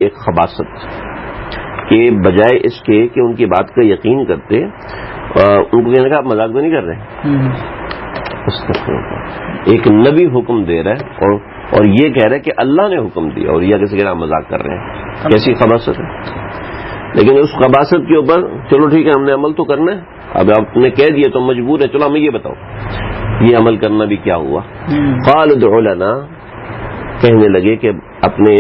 ایک خباثت کہ بجائے اس کے کہ ان کی بات کا یقین کرتے ان کو کہنے کا آپ مذاق تو نہیں کر رہے. ایک نبی حکم دے رہا ہے اور یہ کہہ رہا ہے کہ اللہ نے حکم دیا اور یہ کسی کہہ رہا مذاق کر رہے ہیں. کیسی خباثت ہے. لیکن اس خباثت کے اوپر چلو ٹھیک ہے ہم نے عمل تو کرنا ہے. اب آپ نے کہہ دیا تو مجبور ہے. چلو ہمیں یہ بتاؤ یہ عمل کرنا بھی کیا ہوا. قال ادع لنا کہنے لگے کہ اپنے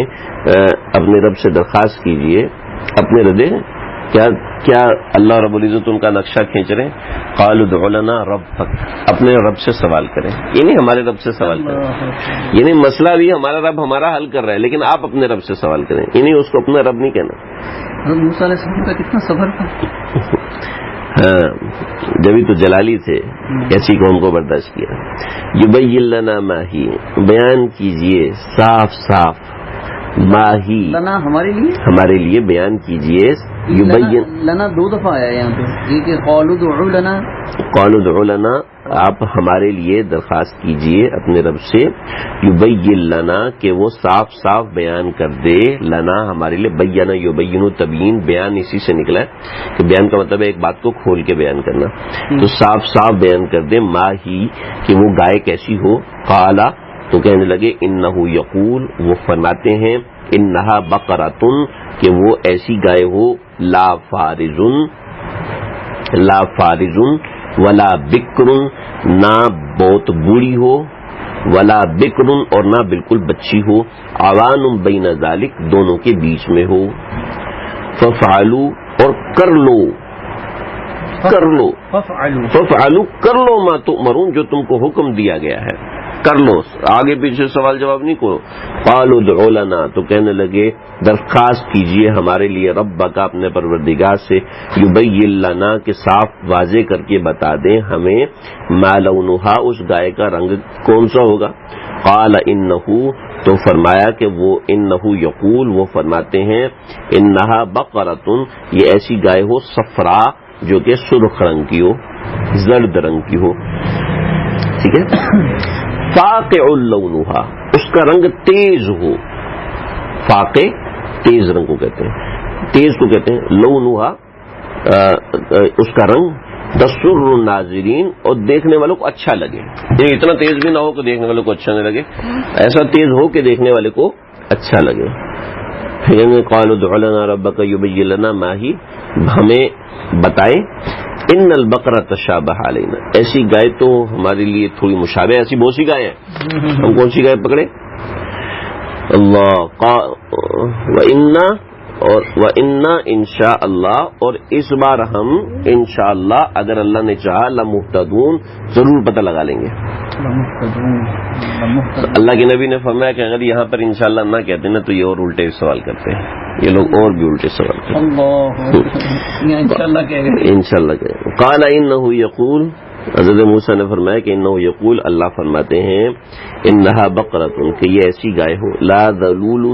رب سے درخواست کیجئے. اپنے ردے کیا اللہ رب العزت ان کا نقشہ کھینچ رہے ہیں. قال ادع لنا ربک اپنے رب سے سوال کریں. یہ نہیں ہمارے رب سے سوال کریں. یہ نہیں مسئلہ بھی ہمارا رب ہمارا حل کر رہا ہے لیکن آپ اپنے رب سے سوال کریں. یہ نہیں اس کو اپنا رب نہیں کہنا. موسیٰ علیہ السلام کا کتنا صبر تھا. ہاں جبھی تو جلالی تھے کیسی قوم کو برداشت کیا. یبین لنا ما ہی بیان کیجئے صاف صاف ما ہی لنا ہمارے لیے بیان کیجئے. یبین لنا دو دفعہ آیا یہاں پہ یہ کہ قالوا ادعوا لنا. قالوا ادعوا لنا آپ ہمارے لیے درخواست کیجئے اپنے رب سے. یبین لنا کہ وہ صاف صاف بیان کر دے. لنا ہمارے لیے بینا یبین تبیین بیان اسی سے نکلا ہے کہ بیان کا مطلب ہے ایک بات کو کھول کے بیان کرنا. تو صاف صاف بیان کر دے ما ہی کہ وہ گائے کیسی ہو. قالا تو کہنے لگے انہو یقول وہ فرماتے ہیں انہا بقرۃ کہ وہ ایسی گائے ہو لا فارض ولا بکر نہ بہت بوڑھی ہو ولا بکر اور نہ بالکل بچی ہو. عوان بین ذالک دونوں کے بیچ میں ہو. ففعلوا اور کر لو ما تؤمرون جو تم کو حکم دیا گیا ہے کر لو. آگے پیچھے سوال جواب نہیں کرو. قالوا ادع لنا تو کہنے لگے درخواست کیجئے ہمارے لیے ربک اپنے پروردگار سے. یبین لنا کہ صاف واضح کر کے بتا دیں ہمیں ما لونھا اس گائے کا رنگ کون سا ہوگا. قال انہو تو فرمایا کہ وہ انہو یقول وہ فرماتے ہیں انہا بقرۃ یہ ایسی گائے ہو صفرا جو کہ سرخ رنگ کی ہو زرد رنگ کی ہو. ٹھیک ہے. فاقع لونھا اس کا رنگ تیز ہو. فاقع تیز رنگ کو کہتے ہیں. تیز کو کہتے ہیں لونھا اس کا رنگ تسر الناظرین اور دیکھنے والوں کو اچھا لگے. یہ اتنا تیز بھی نہ ہو کہ دیکھنے والوں کو اچھا نہ لگے. ایسا تیز ہو کہ دیکھنے والے کو اچھا لگے. قالوا ادع لنا ربک یبین لنا ما ہی ہمیں بتائے. ان البقرہ تشابہ علینا ایسی گائے تو ہمارے لیے تھوڑی مشابہ ایسی بہت سی گائے ہیں. ہم کون سی گائے پکڑے. اللہ وَإِنَّا انشاء اللہ اور اس بار ہم انشاءاللہ اگر اللہ نے چاہا لمہتدون ضرور پتہ لگا لیں گے. اللہ کے نبی نے فرمایا کہ اگر یہاں پر انشاءاللہ نہ کہتے نا تو یہ اور الٹے سوال کرتے ہیں. یہ لوگ اور بھی الٹے سوال کرتے ہیں. انشاءاللہ کہے. قال انہ یقول حضرت موسیٰ نے فرمایا کہ انہ یقول اللہ فرماتے ہیں انہا بقرۃ کہ یہ ایسی گائے ہو لا ذلول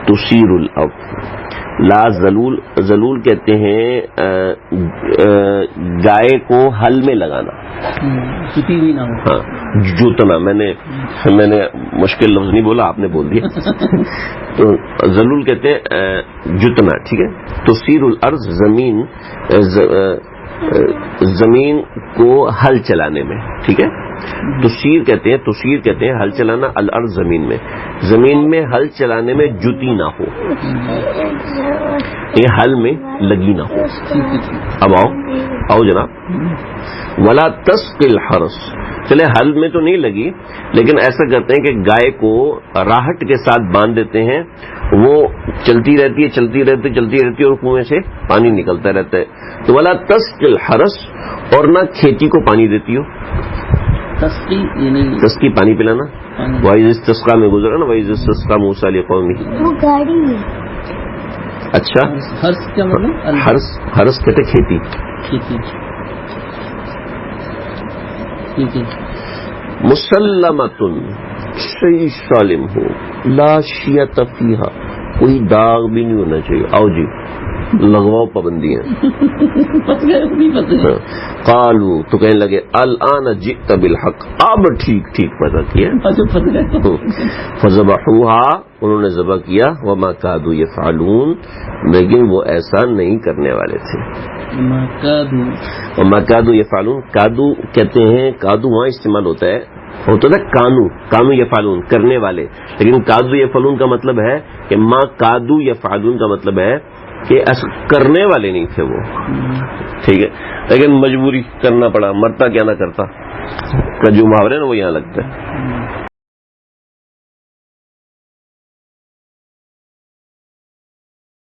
تثیر الارض. لا ذلول کہتے ہیں گائے کو ہل میں لگانا. ہاں جوتنا. میں نے مشکل لفظ نہیں بولا آپ نے بول دیا. تو ذلول کہتے ہیں جتنا. ٹھیک ہے. تثیر الارض زمین کو ہل چلانے میں. ٹھیک ہے. تثیر کہتے ہیں ہل چلانا. الارض زمین میں ہل چلانے میں جتی نہ ہو یہ ہل میں لگی نہ ہو. اب آؤ جناب. ولا تسقی الحرث چلے ہل میں تو نہیں لگی لیکن ایسا کرتے ہیں کہ گائے کو راہٹ کے ساتھ باندھ دیتے ہیں. وہ چلتی رہتی اور کنویں سے پانی نکلتا رہتا ہے. تو ولا تسقی الحرث اور نہ کھیتی کو پانی دیتی ہو. تسقی پانی پلانا. وَإِذِ اسْتَسْقَىٰ میں گزرا نا. وَإِذِ اسْتَسْقَىٰ مُوسَىٰ لِقَوْمِهِ. اچھا حرث کہتے کھیتی. مسلمۃ صحیح سالم ہو لا شیۃ فیہا کوئی داغ بھی نہیں ہونا چاہیے. آؤ جی لغواؤ پابندیاں. قالوا تو کہنے لگے الآن جئت بالحق، اب ٹھیک ٹھیک پتہ کیا. فذبحوها انہوں نے ذبح کیا. وما كادوا يفعلون لیکن وہ ایسا نہیں کرنے والے تھے. وما كادوا يفعلون، کادو کہتے ہیں، کادو وہاں استعمال ہوتا ہے، ہوتا تھا کانو یفعلون کرنے والے، لیکن کادو یفعلون کا مطلب ہے کہ ما کادو یفعلون کا مطلب ہے کہ کرنے والے نہیں تھے وہ. ٹھیک ہے، لیکن مجبوری کرنا پڑا، مرتا کیا نہ کرتا کا جو محاورہ ہے نا وہ یہاں لگتا ہے.